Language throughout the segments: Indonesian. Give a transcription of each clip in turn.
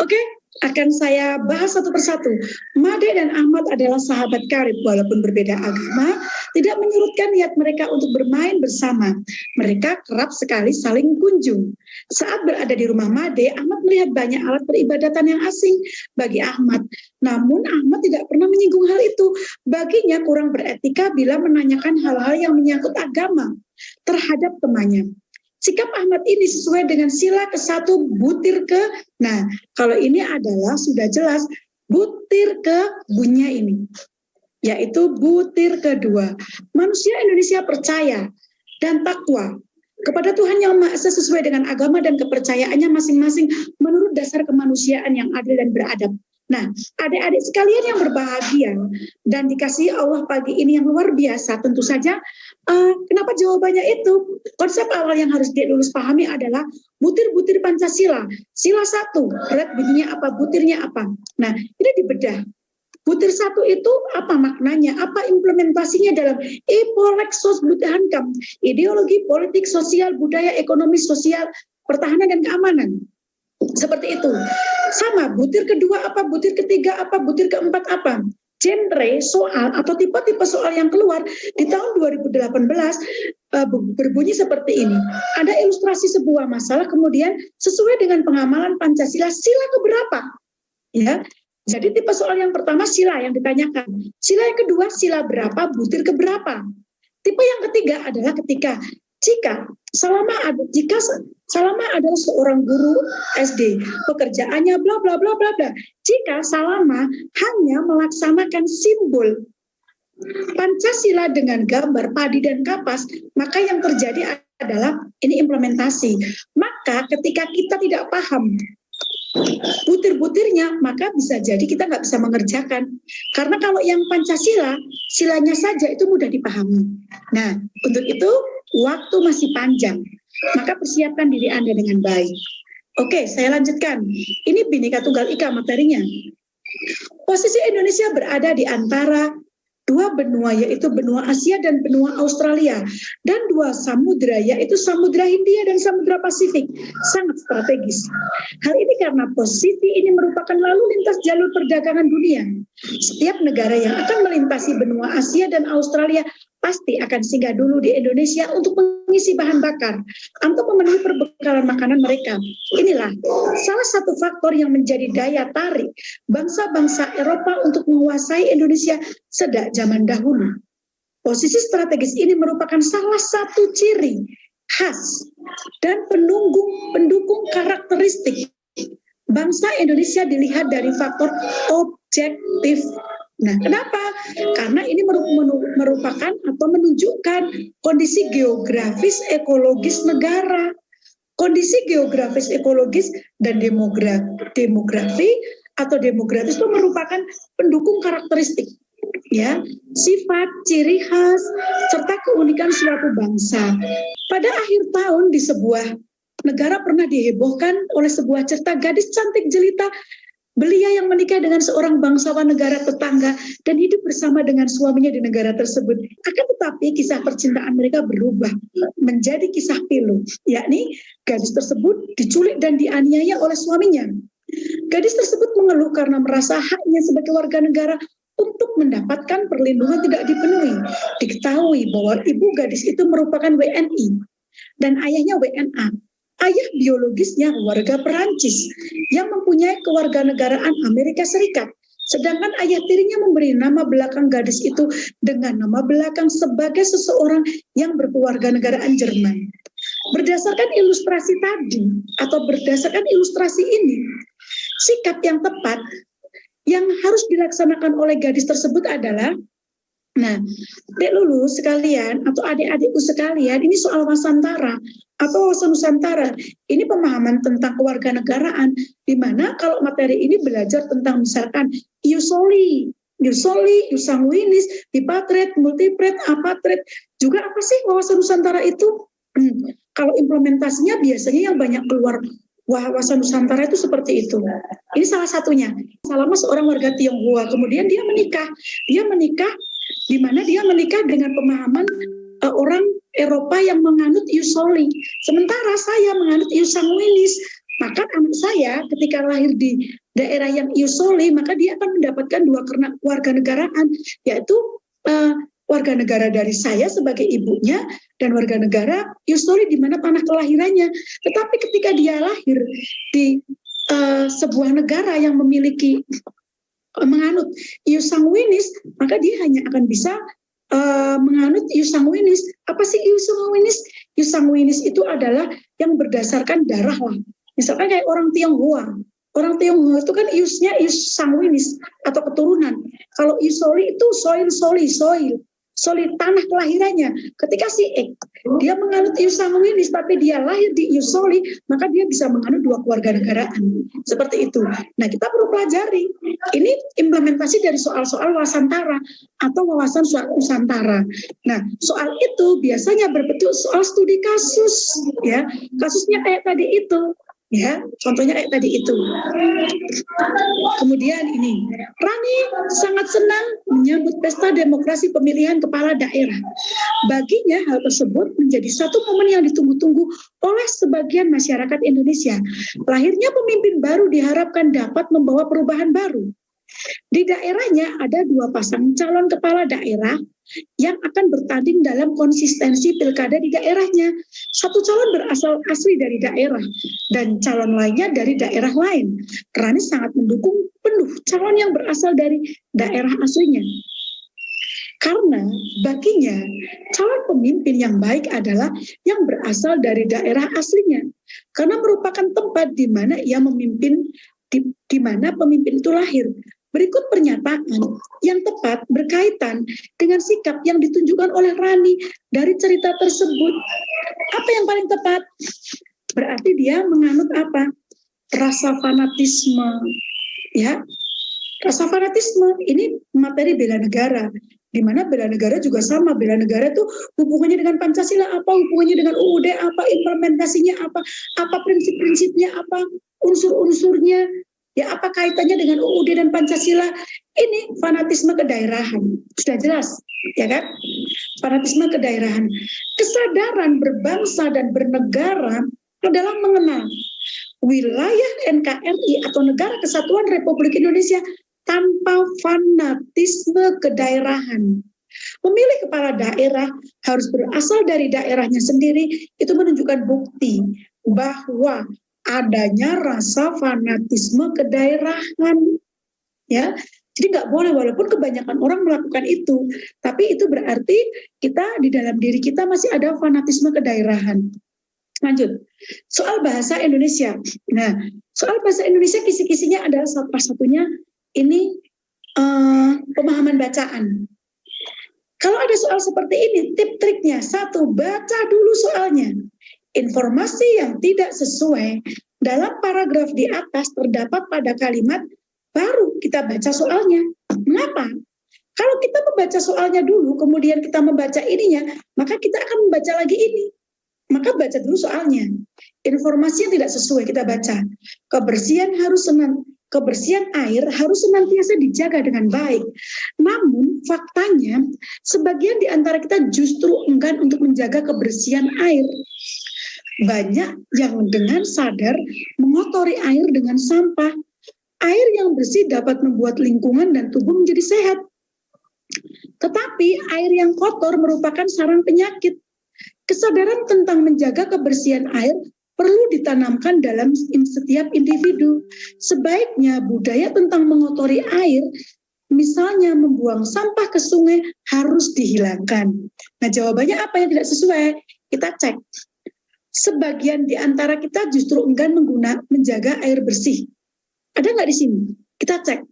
Oke, akan saya bahas satu persatu. Made dan Ahmad adalah sahabat karib walaupun berbeda agama, tidak menyurutkan niat mereka untuk bermain bersama. Mereka kerap sekali saling kunjung. Saat berada di rumah Made, Ahmad melihat banyak alat peribadatan yang asing bagi Ahmad. Namun Ahmad tidak pernah menyinggung hal itu. Baginya kurang beretika bila menanyakan hal-hal yang menyangkut agama terhadap temannya. Sikap Ahmad ini sesuai dengan sila ke-1 butir ke. Nah, kalau ini adalah sudah jelas butir ke bunya ini, yaitu butir kedua. Manusia Indonesia percaya dan takwa kepada Tuhan Yang Maha Esa sesuai dengan agama dan kepercayaannya masing-masing menurut dasar kemanusiaan yang adil dan beradab. Nah, adik-adik sekalian yang berbahagia dan dikasihi Allah pagi ini yang luar biasa, tentu saja kenapa jawabannya itu? Konsep awal yang harus dia lulus pahami adalah butir-butir Pancasila. Sila 1, red bunyinya apa, butirnya apa. Nah, ini dibedah. Butir 1 itu apa maknanya, apa implementasinya dalam Ipolexos Budhankam, ideologi politik, sosial, budaya, ekonomi, sosial, pertahanan, dan keamanan. Seperti itu. Sama, butir kedua apa, butir ketiga apa, butir keempat apa. Genre soal atau tipe-tipe soal yang keluar di tahun 2018 berbunyi seperti ini. Ada ilustrasi sebuah masalah, kemudian sesuai dengan pengamalan Pancasila, sila keberapa? Ya. Jadi tipe soal yang pertama sila yang ditanyakan. Sila yang kedua sila berapa, butir keberapa. Tipe yang ketiga adalah jika Salama adalah seorang guru SD, pekerjaannya bla bla bla bla bla. Jika Salama hanya melaksanakan simbol Pancasila dengan gambar padi dan kapas, maka yang terjadi adalah ini implementasi. Maka ketika kita tidak paham butir-butirnya, maka bisa jadi kita nggak bisa mengerjakan. Karena kalau yang Pancasila, silanya saja itu mudah dipahami. Nah, untuk itu waktu masih panjang, maka persiapkan diri Anda dengan baik. Oke, saya lanjutkan. Ini Bhinneka Tunggal Ika materinya. Posisi Indonesia berada di antara dua benua, yaitu benua Asia dan benua Australia, dan dua samudra, yaitu Samudra Hindia dan Samudra Pasifik, sangat strategis. Hal ini karena posisi ini merupakan lalu lintas jalur perdagangan dunia. Setiap negara yang akan melintasi benua Asia dan Australia pasti akan singgah dulu di Indonesia untuk mengisi bahan bakar untuk memenuhi perbekalan makanan mereka. Inilah salah satu faktor yang menjadi daya tarik bangsa-bangsa Eropa untuk menguasai Indonesia sejak zaman dahulu. Posisi strategis ini merupakan salah satu ciri khas dan pendukung karakteristik bangsa Indonesia dilihat dari faktor objektif. Nah, kenapa? Karena ini merupakan atau menunjukkan kondisi geografis ekologis negara. Kondisi geografis ekologis dan demografi atau demografis itu merupakan pendukung karakteristik, ya, sifat, ciri khas, serta keunikan suatu bangsa. Pada akhir tahun di sebuah negara pernah dihebohkan oleh sebuah cerita gadis cantik jelita belia yang menikah dengan seorang bangsawan negara tetangga dan hidup bersama dengan suaminya di negara tersebut. Akan tetapi kisah percintaan mereka berubah menjadi kisah pilu, yakni gadis tersebut diculik dan dianiaya oleh suaminya. Gadis tersebut mengeluh karena merasa haknya sebagai warga negara untuk mendapatkan perlindungan tidak dipenuhi. Diketahui bahwa ibu gadis itu merupakan WNI dan ayahnya WNA. Ayah biologisnya warga Perancis yang mempunyai kewarganegaraan Amerika Serikat. Sedangkan ayah tirinya memberi nama belakang gadis itu dengan nama belakang sebagai seseorang yang berkewarganegaraan Jerman. Berdasarkan ilustrasi tadi atau berdasarkan ilustrasi ini, sikap yang tepat yang harus dilaksanakan oleh gadis tersebut adalah, nah, dek lulus sekalian atau adik-adikku sekalian, ini soal Wasantara atau wawasan Nusantara. Ini pemahaman tentang kewarganegaraan, di mana kalau materi ini belajar tentang misalkan ius soli, ius sanguinis, bipatret, multipret, apatret, juga apa sih wawasan Nusantara itu? Kalau implementasinya biasanya yang banyak keluar wawasan Nusantara itu seperti itu. Ini salah satunya. Salama seorang warga Tionghoa, kemudian dia menikah di mana dia menikah dengan pemahaman orang Eropa yang menganut ius soli. Sementara saya menganut ius sanguinis, Maka anak saya ketika lahir di daerah yang ius soli, maka dia akan mendapatkan dua warga negaraan, yaitu warga negara dari saya sebagai ibunya dan warga negara ius soli di mana tanah kelahirannya. Tetapi ketika dia lahir di sebuah negara yang memiliki menganut ius sanguinis, maka dia hanya akan bisa menganut ius sanguinis. Apa sih ius sanguinis? Ius sanguinis itu adalah yang berdasarkan darah lah. Misalkan kayak orang Tionghoa. Orang Tionghoa itu kan iusnya ius sanguinis atau keturunan. Kalau ius soli itu soil tanah kelahirannya. Ketika si dia menganut ius sanguinis tapi dia lahir di ius soli, maka dia bisa menganut dua kewarganegaraan. Seperti itu. Nah, kita perlu pelajari. Ini implementasi dari soal-soal wasantara atau wawasan nusantara. Nah, soal itu biasanya berbentuk soal studi kasus, ya. Kasusnya kayak tadi itu. Ya, contohnya kayak tadi itu. Kemudian ini, Rani sangat senang menyambut pesta demokrasi pemilihan kepala daerah. Baginya hal tersebut menjadi satu momen yang ditunggu-tunggu oleh sebagian masyarakat Indonesia. Lahirnya pemimpin baru diharapkan dapat membawa perubahan baru. Di daerahnya ada dua pasang calon kepala daerah yang akan bertanding dalam konsistensi pilkada di daerahnya. Satu calon berasal asli dari daerah dan calon lainnya dari daerah lain. Rani sangat mendukung penuh calon yang berasal dari daerah aslinya. Karena baginya calon pemimpin yang baik adalah yang berasal dari daerah aslinya. Karena merupakan tempat di mana ia memimpin, di mana pemimpin itu lahir. Berikut pernyataan yang tepat berkaitan dengan sikap yang ditunjukkan oleh Rani dari cerita tersebut. Apa yang paling tepat? Berarti dia menganut apa? Rasa fanatisme. Ya, rasa fanatisme ini materi bela negara. Di mana bela negara juga sama. Bela negara itu hubungannya dengan Pancasila apa, hubungannya dengan UUD apa, implementasinya apa prinsip-prinsipnya apa, unsur-unsurnya. Ya, apa kaitannya dengan UUD dan Pancasila? Ini fanatisme kedaerahan. Sudah jelas, ya kan? Fanatisme kedaerahan. Kesadaran berbangsa dan bernegara adalah mengenal wilayah NKRI atau Negara Kesatuan Republik Indonesia tanpa fanatisme kedaerahan. Memilih kepala daerah harus berasal dari daerahnya sendiri, itu menunjukkan bukti bahwa adanya rasa fanatisme kedaerahan, ya. Jadi nggak boleh, walaupun kebanyakan orang melakukan itu, tapi itu berarti kita di dalam diri kita masih ada fanatisme kedaerahan. Lanjut, soal bahasa Indonesia. Nah, soal bahasa Indonesia kisi-kisinya adalah salah satunya ini pemahaman bacaan. Kalau ada soal seperti ini, tip-triknya satu, baca dulu soalnya. Informasi yang tidak sesuai dalam paragraf di atas terdapat pada kalimat, baru kita baca soalnya. Mengapa? Kalau kita membaca soalnya dulu, kemudian kita membaca ininya, maka kita akan membaca lagi ini. Maka baca dulu soalnya. Informasi yang tidak sesuai kita baca. Kebersihan air harus senantiasa dijaga dengan baik. Namun faktanya, sebagian di antara kita justru enggan untuk menjaga kebersihan air. Banyak yang dengan sadar mengotori air dengan sampah. Air yang bersih dapat membuat lingkungan dan tubuh menjadi sehat. Tetapi air yang kotor merupakan sarang penyakit. Kesadaran tentang menjaga kebersihan air perlu ditanamkan dalam setiap individu. Sebaiknya budaya tentang mengotori air, misalnya membuang sampah ke sungai, harus dihilangkan. Nah, jawabannya apa yang tidak sesuai? Kita cek. Sebagian di antara kita justru enggan menjaga air bersih. Ada nggak di sini? Kita cek.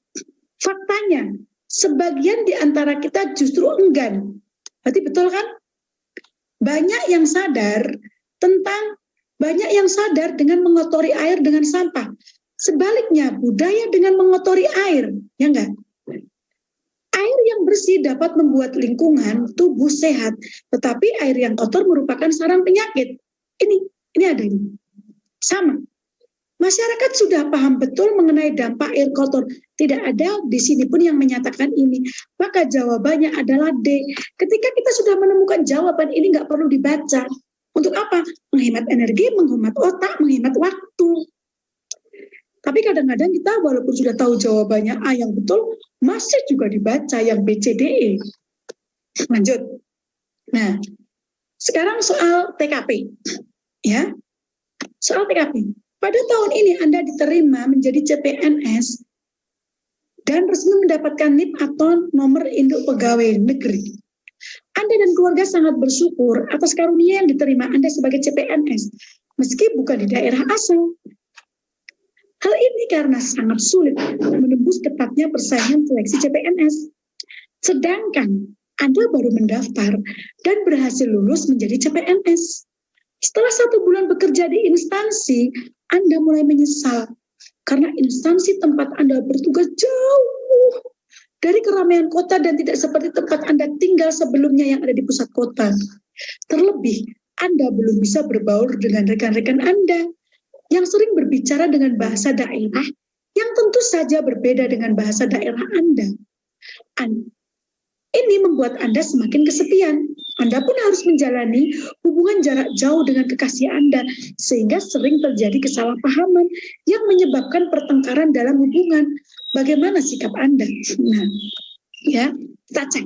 Faktanya, sebagian di antara kita justru enggan. Berarti betul kan? Banyak yang sadar dengan mengotori air dengan sampah. Sebaliknya, budaya dengan mengotori air, ya enggak? Air yang bersih dapat membuat lingkungan, tubuh sehat, tetapi air yang kotor merupakan sarang penyakit. Ini ada ini. Sama. Masyarakat sudah paham betul mengenai dampak air kotor. Tidak ada di sini pun yang menyatakan ini. Maka jawabannya adalah D. Ketika kita sudah menemukan jawaban ini, nggak perlu dibaca. Untuk apa? Menghemat energi, menghemat otak, menghemat waktu. Tapi kadang-kadang kita walaupun sudah tahu jawabannya A yang betul, masih juga dibaca yang B, C, D, E. Lanjut. Nah, sekarang soal TKP. Ya, soal TKP. Pada tahun ini Anda diterima menjadi CPNS dan resmi mendapatkan NIP atau nomor induk pegawai negeri. Anda dan keluarga sangat bersyukur atas karunia yang diterima Anda sebagai CPNS, meski bukan di daerah asal. Hal ini karena sangat sulit menembus ketatnya persaingan seleksi CPNS. Sedangkan Anda baru mendaftar dan berhasil lulus menjadi CPNS. Setelah 1 bulan bekerja di instansi, Anda mulai menyesal karena instansi tempat Anda bertugas jauh dari keramaian kota dan tidak seperti tempat Anda tinggal sebelumnya yang ada di pusat kota. Terlebih, Anda belum bisa berbaur dengan rekan-rekan Anda yang sering berbicara dengan bahasa daerah yang tentu saja berbeda dengan bahasa daerah Anda. Ini membuat Anda semakin kesepian. Anda pun harus menjalani hubungan jarak jauh dengan kekasih Anda, sehingga sering terjadi kesalahpahaman yang menyebabkan pertengkaran dalam hubungan. Bagaimana sikap Anda? Nah, ya, kita cek.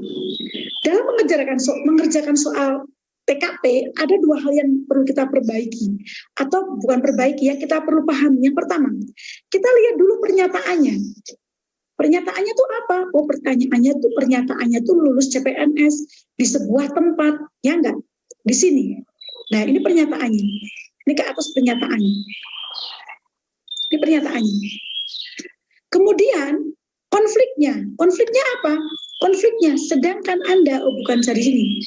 Dalam mengerjakan soal TKP, ada 2 hal yang perlu kita perbaiki. Atau bukan perbaiki, ya, kita perlu pahami. Yang pertama, kita lihat dulu pernyataannya. Pernyataannya itu apa? Oh, pernyataannya tuh lulus CPNS di sebuah tempat, ya enggak? Di sini. Nah, ini pernyataannya. Ini ke atas pernyataannya. Ini pernyataannya. Kemudian konfliknya apa? Konfliknya, sedangkan Anda, oh bukan dari sini.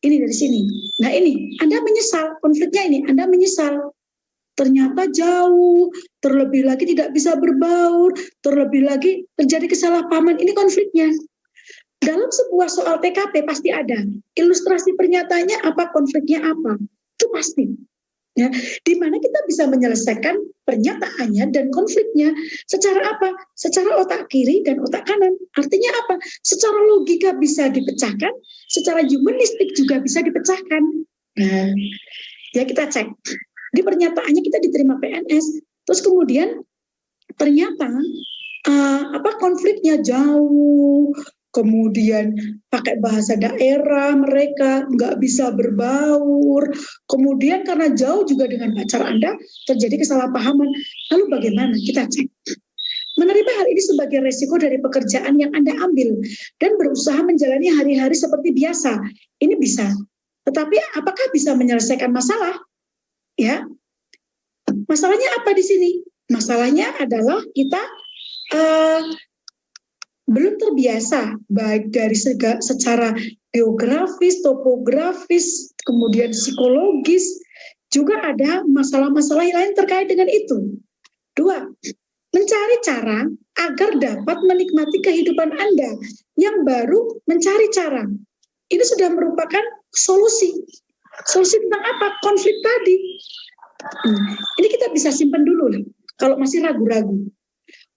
Ini dari sini. Nah ini, Anda menyesal, konfliknya ini, Anda menyesal. Ternyata jauh, terlebih lagi tidak bisa berbaur, terlebih lagi terjadi kesalahpahaman, ini konfliknya. Dalam sebuah soal TKP pasti ada. Ilustrasi pernyataannya apa, konfliknya apa. Itu pasti. Ya, di mana kita bisa menyelesaikan pernyataannya dan konfliknya secara apa? Secara otak kiri dan otak kanan. Artinya apa? Secara logika bisa dipecahkan, secara humanistik juga bisa dipecahkan. Nah, ya kita cek. Di pernyataannya kita diterima PNS, terus kemudian ternyata konfliknya jauh. Kemudian pakai bahasa daerah mereka, nggak bisa berbaur. Kemudian karena jauh juga dengan pacar Anda, terjadi kesalahpahaman. Lalu bagaimana? Kita cek. Menerima hal ini sebagai resiko dari pekerjaan yang Anda ambil dan berusaha menjalani hari-hari seperti biasa. Ini bisa. Tetapi apakah bisa menyelesaikan masalah? Ya. Masalahnya apa di sini? Masalahnya adalah kita belum terbiasa, baik dari secara geografis, topografis, kemudian psikologis, juga ada masalah-masalah lain terkait dengan itu. 2, mencari cara agar dapat menikmati kehidupan Anda yang baru mencari cara. Ini sudah merupakan solusi. Solusi tentang apa? Konflik tadi. Ini kita bisa simpan dulu lah, kalau masih ragu-ragu.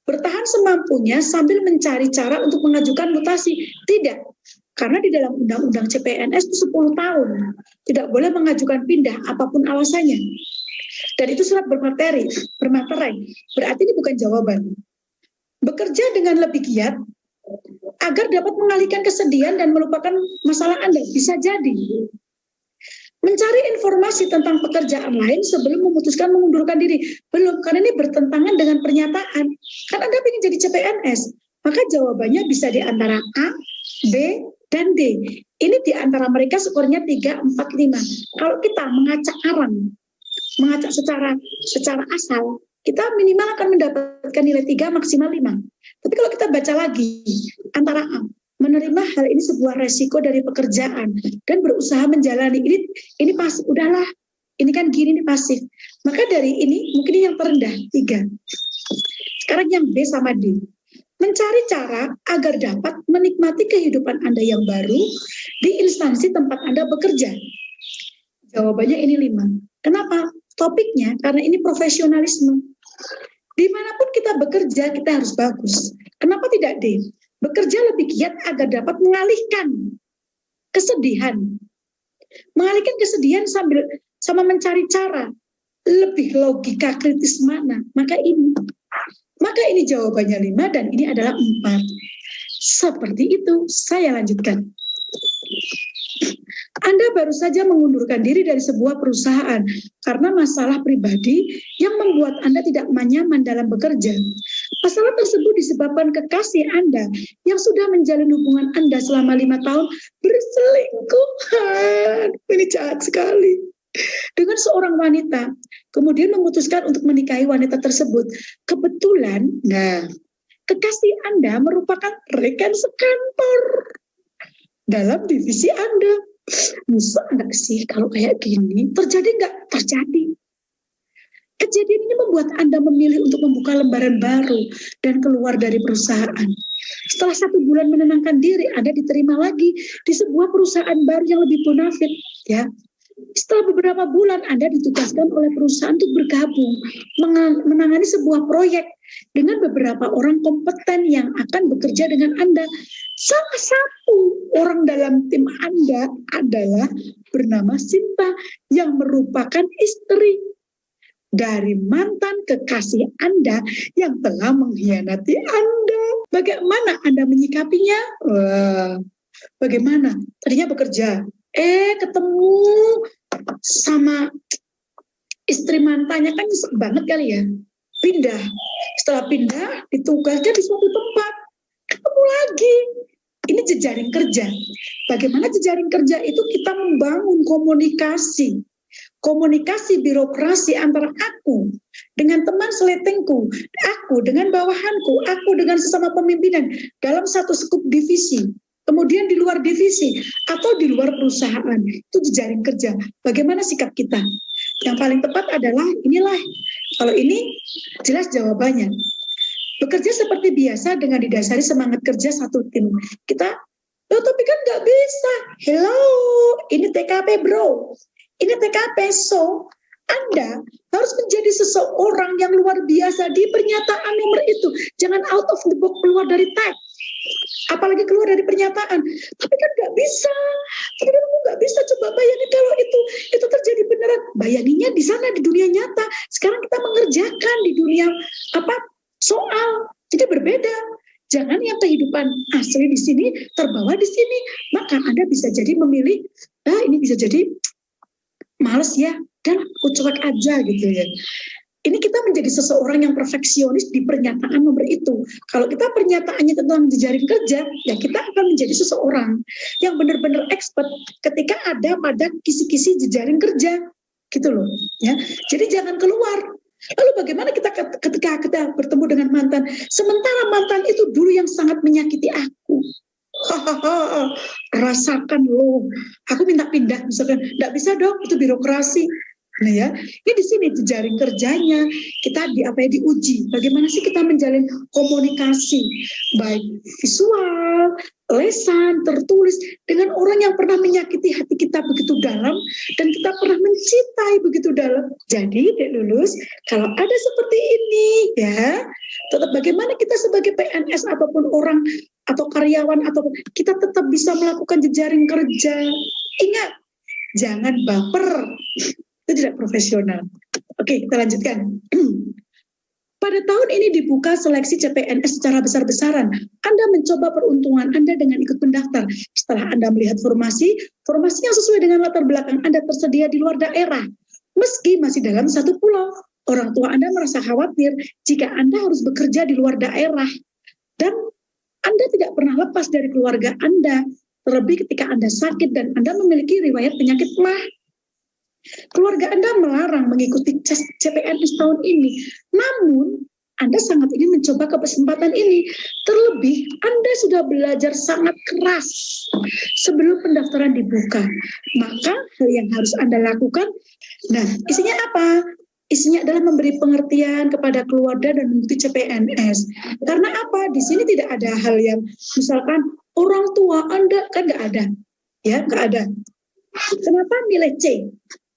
Bertahan semampunya sambil mencari cara untuk mengajukan mutasi. Tidak, karena di dalam undang-undang CPNS itu 10 tahun. Tidak boleh mengajukan pindah, apapun alasannya. Dan itu surat bermaterai. Berarti ini bukan jawaban. Bekerja dengan lebih giat agar dapat mengalihkan kesedihan dan melupakan masalah Anda. Bisa jadi. Mencari informasi tentang pekerjaan lain sebelum memutuskan mengundurkan diri. Belum, karena ini bertentangan dengan pernyataan. Kan Anda ingin jadi CPNS, maka jawabannya bisa di antara A, B, dan D. Ini di antara mereka skornya 3, 4, 5. Kalau kita mengacak secara asal, kita minimal akan mendapatkan nilai 3, maksimal 5. Tapi kalau kita baca lagi, antara A, menerima hal ini sebuah resiko dari pekerjaan dan berusaha menjalani ini pasif, udahlah ini kan gini, ini pasif, maka dari ini mungkin ini yang terendah 3. Sekarang yang B sama D, mencari cara agar dapat menikmati kehidupan Anda yang baru di instansi tempat Anda bekerja. Jawabannya ini 5. Kenapa? Topiknya karena ini profesionalisme. Dimanapun kita bekerja kita harus bagus. Kenapa tidak D? Bekerja lebih giat agar dapat mengalihkan kesedihan. Mengalihkan kesedihan sama mencari cara lebih logika kritis mana. Maka ini Maka ini jawabannya 5 dan ini adalah 4. Seperti itu, saya lanjutkan. Anda baru saja mengundurkan diri dari sebuah perusahaan karena masalah pribadi yang membuat Anda tidak nyaman dalam bekerja. Masalah tersebut disebabkan kekasih Anda yang sudah menjalin hubungan Anda selama 5 tahun berselingkuhan. Ini jahat sekali. Dengan seorang wanita, kemudian memutuskan untuk menikahi wanita tersebut. Kebetulan, kekasih Anda merupakan rekan sekantor dalam divisi Anda. Bisa enggak sih kalau kayak gini? Terjadi enggak? Terjadi. Kejadian ini membuat Anda memilih untuk membuka lembaran baru dan keluar dari perusahaan. Setelah 1 bulan menenangkan diri, Anda diterima lagi di sebuah perusahaan baru yang lebih bonafit. Ya. Setelah beberapa bulan, Anda ditugaskan oleh perusahaan untuk bergabung, menangani sebuah proyek dengan beberapa orang kompeten yang akan bekerja dengan Anda. Salah satu orang dalam tim Anda adalah bernama Sinta yang merupakan istri dari mantan kekasih Anda yang telah mengkhianati Anda. Bagaimana Anda menyikapinya? Bagaimana? Tadinya bekerja, ketemu sama istri mantannya, kan nyesek banget kali ya. Pindah. Setelah pindah, ditugaskan di suatu tempat. Ketemu lagi. Ini jejaring kerja. Bagaimana jejaring kerja itu? Kita membangun komunikasi. Komunikasi birokrasi antara aku dengan teman seletengku, aku dengan bawahanku, aku dengan sesama pemimpinan dalam satu skup divisi. Kemudian di luar divisi atau di luar perusahaan, itu jejaring kerja. Bagaimana sikap kita? Yang paling tepat adalah inilah. Kalau ini jelas jawabannya. Bekerja seperti biasa dengan didasari semangat kerja satu tim. Kita, tapi kan nggak bisa. Hello, ini TKP bro. Ini TKP, so Anda harus menjadi seseorang yang luar biasa di pernyataan nomor itu. Jangan out of the box, keluar dari teks. Apalagi keluar dari pernyataan. Tapi kan nggak bisa. Tapi kan kamu nggak bisa. Coba bayangin kalau itu terjadi beneran. Bayanginnya di sana di dunia nyata. Sekarang kita mengerjakan di dunia soal. Jadi berbeda. Jangan yang kehidupan asli di sini terbawa di sini. Maka Anda bisa jadi memilih. Ini bisa jadi males ya. Dan aku cuek aja gitu ya. Ini kita menjadi seseorang yang perfeksionis di pernyataan nomor itu. Kalau kita pernyataannya tentang jejaring kerja, ya kita akan menjadi seseorang yang benar-benar expert ketika ada pada kisi-kisi jejaring kerja, gitu loh. Ya, jadi jangan keluar. Lalu bagaimana kita ketika kita bertemu dengan mantan, sementara mantan itu dulu yang sangat menyakiti aku. Rasakan loh, aku minta pindah misalkan, nggak bisa dong, itu birokrasi. Nah ya, ini di sini jejaring kerjanya kita diuji. Bagaimana sih kita menjalin komunikasi baik visual, lesan, tertulis dengan orang yang pernah menyakiti hati kita begitu dalam dan kita pernah mencintai begitu dalam. Jadi Dek Lulus, kalau ada seperti ini ya, tetap bagaimana kita sebagai PNS ataupun orang atau karyawan atau kita tetap bisa melakukan jejaring kerja. Ingat, jangan baper. Itu tidak profesional. Oke, kita lanjutkan. Pada tahun ini dibuka seleksi CPNS secara besar-besaran. Anda mencoba peruntungan Anda dengan ikut mendaftar. Setelah Anda melihat formasi yang sesuai dengan latar belakang Anda tersedia di luar daerah. Meski masih dalam satu pulau, orang tua Anda merasa khawatir jika Anda harus bekerja di luar daerah. Dan Anda tidak pernah lepas dari keluarga Anda, terlebih ketika Anda sakit dan Anda memiliki riwayat penyakit MAH. Keluarga Anda melarang mengikuti tes CPNS tahun ini. Namun, Anda sangat ingin mencoba kesempatan ini. Terlebih, Anda sudah belajar sangat keras sebelum pendaftaran dibuka. Maka, hal yang harus Anda lakukan, nah, isinya apa? Isinya adalah memberi pengertian kepada keluarga dan mengikuti CPNS. Karena apa? Di sini tidak ada hal yang, misalkan, orang tua Anda, kan nggak ada. Ya, nggak ada. Kenapa milih C?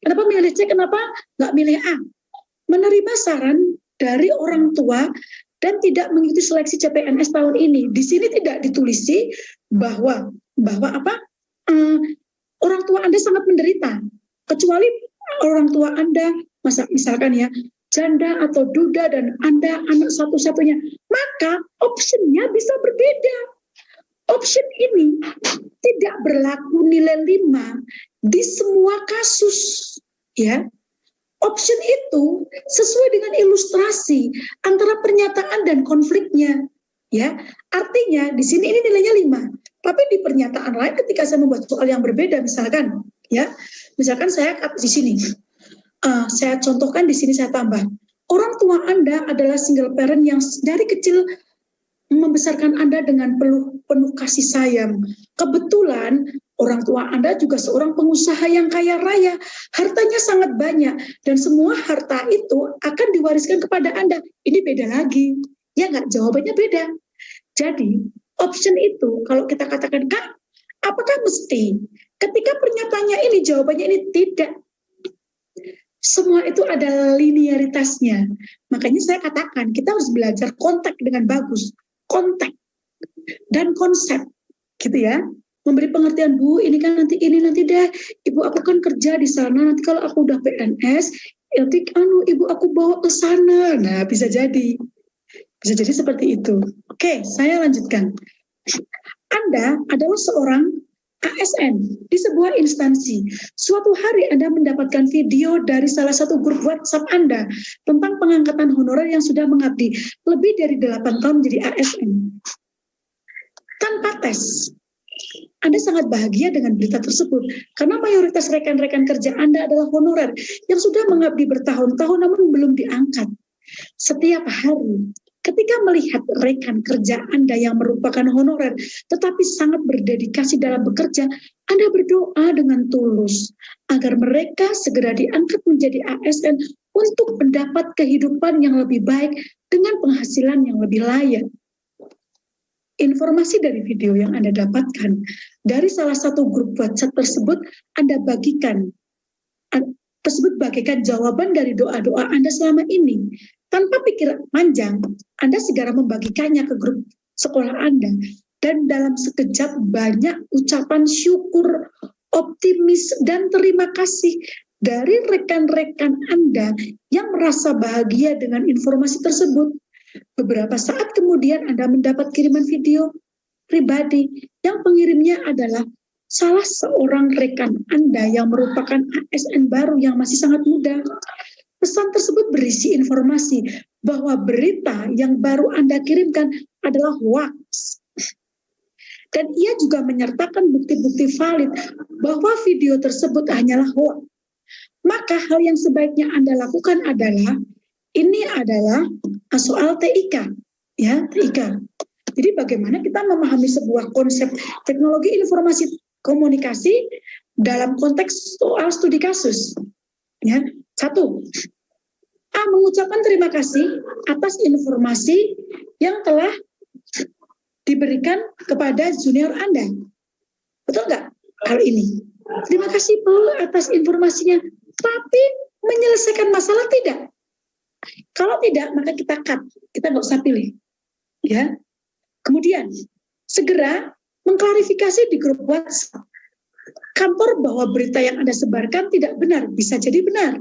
Kenapa milih C? Kenapa nggak milih A? Menerima saran dari orang tua dan tidak mengikuti seleksi CPNS tahun ini. Di sini tidak ditulisi bahwa apa? Orang tua Anda sangat menderita. Kecuali orang tua Anda, misalkan ya, janda atau duda dan Anda anak satu-satunya, maka optionnya bisa berbeda. Option ini tidak berlaku nilai 5 di semua kasus, ya. Option itu sesuai dengan ilustrasi antara pernyataan dan konfliknya, ya. Artinya di sini ini nilainya 5, tapi di pernyataan lain ketika saya membuat soal yang berbeda, misalkan, ya, misalkan saya di sini, saya contohkan di sini saya tambah, orang tua Anda adalah single parent yang dari kecil membesarkan Anda dengan penuh kasih sayang. Kebetulan orang tua Anda juga seorang pengusaha yang kaya raya, hartanya sangat banyak, dan semua harta itu akan diwariskan kepada Anda. Ini beda lagi, ya nggak? Jawabannya beda. Jadi option itu kalau kita katakan, Kak, apakah mesti? Ketika pernyataannya ini, jawabannya ini tidak. Semua itu ada linearitasnya. Makanya saya katakan kita harus belajar konteks dengan bagus. Konteks dan konsep, gitu ya. Memberi pengertian, Bu, ini kan nanti deh. Ibu aku kan kerja di sana, nanti kalau aku udah PNS, nanti ibu aku bawa ke sana. Nah, bisa jadi seperti itu. Oke, saya lanjutkan. Anda adalah seorang ASN di sebuah instansi. Suatu hari Anda mendapatkan video dari salah satu grup WhatsApp Anda tentang pengangkatan honorer yang sudah mengabdi lebih dari 8 tahun menjadi ASN. Tanpa tes, Anda sangat bahagia dengan berita tersebut karena mayoritas rekan-rekan kerja Anda adalah honorer yang sudah mengabdi bertahun-tahun namun belum diangkat. Setiap hari, ketika melihat rekan kerja Anda yang merupakan honorer tetapi sangat berdedikasi dalam bekerja, Anda berdoa dengan tulus agar mereka segera diangkat menjadi ASN untuk mendapat kehidupan yang lebih baik dengan penghasilan yang lebih layak. Informasi dari video yang Anda dapatkan dari salah satu grup WhatsApp tersebut Anda bagikan. Tersebut bagaikan jawaban dari doa-doa Anda selama ini. Tanpa pikiran panjang, Anda segera membagikannya ke grup sekolah Anda. Dan dalam sekejap banyak ucapan syukur, optimis, dan terima kasih dari rekan-rekan Anda yang merasa bahagia dengan informasi tersebut. Beberapa saat kemudian Anda mendapat kiriman video pribadi yang pengirimnya adalah salah seorang rekan Anda yang merupakan ASN baru yang masih sangat muda. Pesan tersebut berisi informasi bahwa berita yang baru Anda kirimkan adalah hoax. Dan ia juga menyertakan bukti-bukti valid bahwa video tersebut hanyalah hoax. Maka hal yang sebaiknya Anda lakukan adalah, ini adalah soal TIK, ya, TIK. Jadi bagaimana kita memahami sebuah konsep teknologi informasi komunikasi dalam konteks soal studi kasus. Ya, 1. Mengucapkan terima kasih atas informasi yang telah diberikan kepada junior Anda. Betul nggak hal ini? Terima kasih Bu atas informasinya. Tapi menyelesaikan masalah tidak? Kalau tidak, maka kita cut. Kita nggak usah pilih. Ya. Kemudian, segera mengklarifikasi di grup WhatsApp kantor bahwa berita yang Anda sebarkan tidak benar. Bisa jadi benar.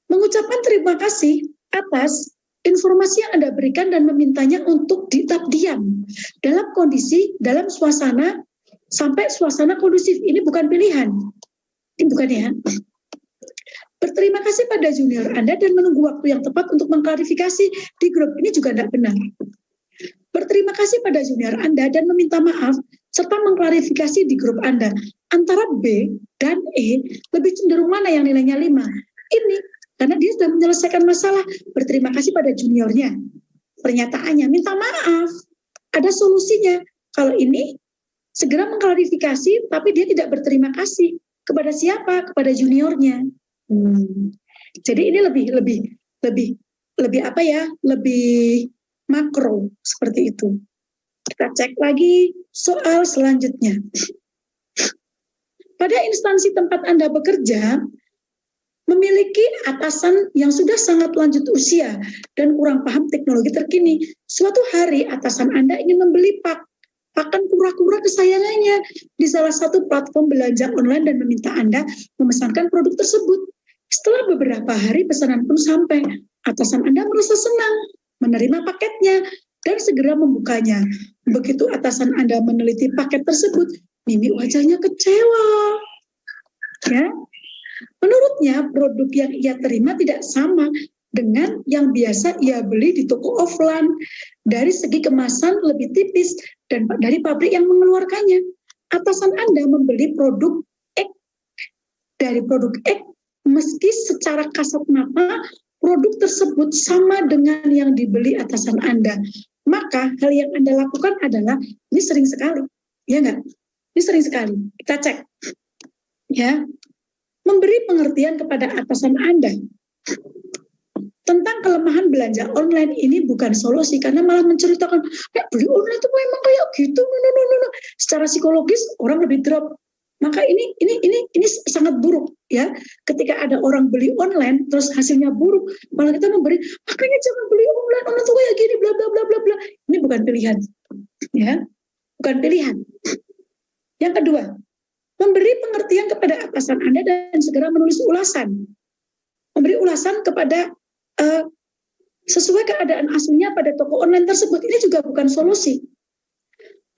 Mengucapkan terima kasih atas informasi yang Anda berikan dan memintanya untuk tetap diam dalam kondisi, dalam suasana, sampai suasana kondusif. Ini bukan pilihan. Ini bukan ya. Berterima kasih pada junior Anda dan menunggu waktu yang tepat untuk mengklarifikasi di grup. Ini juga tidak benar. Berterima kasih pada junior Anda dan meminta maaf serta mengklarifikasi di grup Anda. Antara B dan E lebih cenderung mana yang nilainya 5? Ini karena dia sudah menyelesaikan masalah. Berterima kasih pada juniornya. Pernyataannya, minta maaf. Ada solusinya. Kalau ini, segera mengklarifikasi, tapi dia tidak berterima kasih. Kepada siapa? Kepada juniornya. Jadi ini lebih apa ya? Lebih makro seperti itu. Kita cek lagi soal selanjutnya. Pada instansi tempat Anda bekerja, memiliki atasan yang sudah sangat lanjut usia dan kurang paham teknologi terkini. Suatu hari atasan Anda ingin membeli pakan kura-kura kesayangannya di salah satu platform belanja online dan meminta Anda memesankan produk tersebut. Setelah beberapa hari pesanan pun sampai. Atasan Anda merasa senang menerima paketnya dan segera membukanya. Begitu atasan Anda meneliti paket tersebut, mimik wajahnya kecewa. Ya, menurutnya produk yang ia terima tidak sama dengan yang biasa ia beli di toko offline. Dari segi kemasan lebih tipis dan dari pabrik yang mengeluarkannya. Atasan Anda membeli produk X dari produk X meski secara kasat mata produk tersebut sama dengan yang dibeli atasan Anda. Maka hal yang Anda lakukan adalah, ini sering sekali, ya enggak? Ini sering sekali, kita cek. Ya, memberi pengertian kepada atasan Anda tentang kelemahan belanja online ini bukan solusi, karena malah menceritakan, beli online itu memang kayak gitu, no. Secara psikologis orang lebih drop. Maka ini sangat buruk ya. Ketika ada orang beli online terus hasilnya buruk, malah kita memberi, makanya jangan beli online tuh kayak gini, bla bla bla bla bla. Ini bukan pilihan, ya, bukan pilihan. Yang kedua, memberi pengertian kepada atasan Anda dan segera menulis ulasan. Memberi ulasan kepada sesuai keadaan aslinya pada toko online tersebut. Ini juga bukan solusi.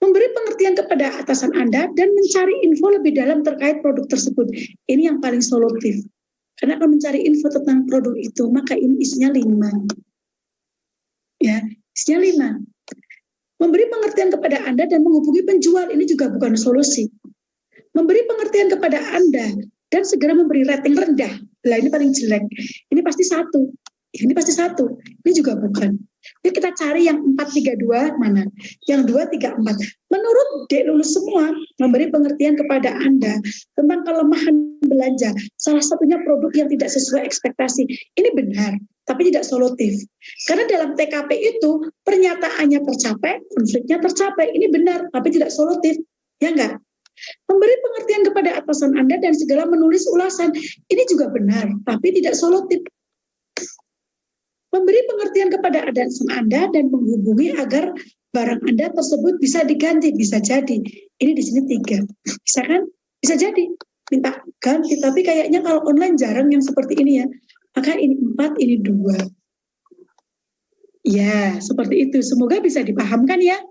Memberi pengertian kepada atasan Anda dan mencari info lebih dalam terkait produk tersebut. Ini yang paling solutif. Karena kalau mencari info tentang produk itu, maka ini isinya 5. Ya, isinya 5. Memberi pengertian kepada Anda dan menghubungi penjual, ini juga bukan solusi. Memberi pengertian kepada Anda dan segera memberi rating rendah. Lah ini paling jelek. Ini pasti 1. Ini pasti 1. Ini juga bukan. Yuk kita cari yang 432 mana? Yang 234. Menurut Dek Lulus semua, memberi pengertian kepada Anda tentang kelemahan belanja. Salah satunya produk yang tidak sesuai ekspektasi. Ini benar, tapi tidak solutif. Karena dalam TKP itu, pernyataannya tercapai, konfliknya tercapai. Ini benar, tapi tidak solutif. Ya enggak? Memberi pengertian kepada atasan Anda dan segera menulis ulasan. Ini juga benar, tapi tidak solutif. Memberi pengertian kepada atasan Anda dan menghubungi agar barang Anda tersebut bisa diganti, bisa jadi. Ini di sini 3. Bisa kan? Bisa jadi. Minta ganti, tapi kayaknya kalau online jarang yang seperti ini ya. Maka ini 4, ini 2. Ya, seperti itu. Semoga bisa dipahamkan ya.